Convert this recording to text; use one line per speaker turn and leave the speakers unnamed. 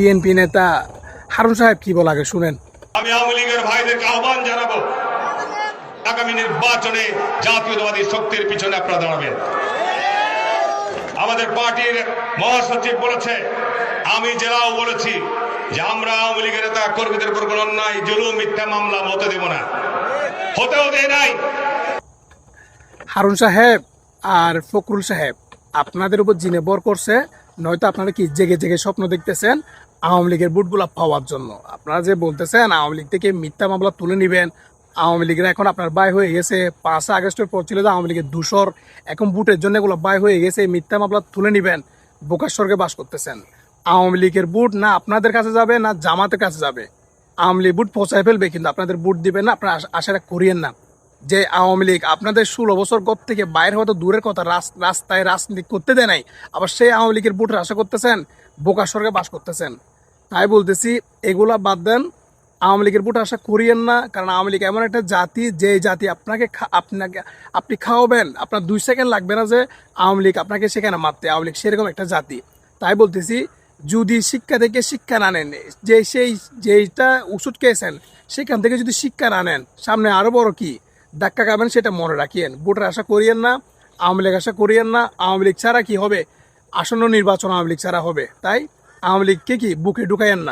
BNP নেতা হারুন সাহেব কি বলে আগে শুনেন।
আমি আওয়ামী লীগের ভাইদেরকে আহ্বান জানাবো, আগামী নির্বাচনে জাতীয়তাবাদী শক্তির পিছনে আপনারা দাঁড়াবেন। আমাদের পার্টির মহাসচিব বলেছে, আমি জেলাও বলেছি যে আমরা আওয়ামী লীগের নেতা কর্মীদের উপর কোনো অন্যায় জুলুম মিথ্যা মামলা হতে দেব না, হতেও দেয় নাই।
হারুন সাহেব আর ফখরুল সাহেব আপনাদের উপর জিনে বর করছে, নয়তো আপনারা কি জেগে জেগে স্বপ্ন দেখতেছেন আওয়ামী লীগের বুটগুলা পাওয়ার জন্য। আপনারা যে বলতেছেন আওয়ামী লীগ থেকে মিথ্যা মামলা তুলে নিবেন, আওয়ামী লীগের এখন আপনার বাই হয়ে গেছে। 5 আগস্টের পর ছিল যে আওয়ামী লীগের দূষর, এখন বুটের জন্য এগুলো বাই হয়ে গেছে, মিথ্যা মামলা তুলে নিবেন। বোকার স্বর্গে বাস করতেছেন। আওয়ামী লীগের বুট না আপনাদের কাছে যাবে না জামাতের কাছে যাবে, আওয়ামী লীগ বুট পৌঁছায় ফেলবে, কিন্তু আপনাদের বুট দিবেন না। আপনারা আশাটা করিয়েন না যে আওয়ামী লীগ আপনাদের 16 বছর গত থেকে বাইরে হয়তো দূরের কথা, রাস্তায় রাজনীতি করতে দেয় নাই, আবার সেই আওয়ামী লীগের বুটের আশা করতেছেন, বোকার স্বর্গে বাস করতেছেন। তাই বলতেছি এগুলা বাদ দেন, আওয়ামী লীগের বুট আশা করিয়েন না। কারণ আওয়ামী লীগ এমন একটা জাতি, যে জাতি আপনি খাওয়াবেন, আপনার 2 সেকেন্ড লাগবে না যে আওয়ামী লীগ আপনাকে সেখানে মারতে। আওয়ামী লীগ সেরকম একটা জাতি। তাই বলতেছি যদি শিক্ষা থেকে শিক্ষা না নেন, যেইটা ওষুধ খেয়েছেন সেখান থেকে যদি শিক্ষা না নেন, সামনে আরো বড় কি ধাক্কা খাবেন সেটা মনে রাখিয়েন। ভোটের আশা করিয়েন না, আওয়ামী লীগ আশা করিয়েন না। আওয়ামী লীগ ছাড়া কি হবে? আসন্ন নির্বাচন আওয়ামী লীগ ছাড়া হবে। তাই আওয়ামী লীগকে কি বুকে ঢুকাইয়েন না।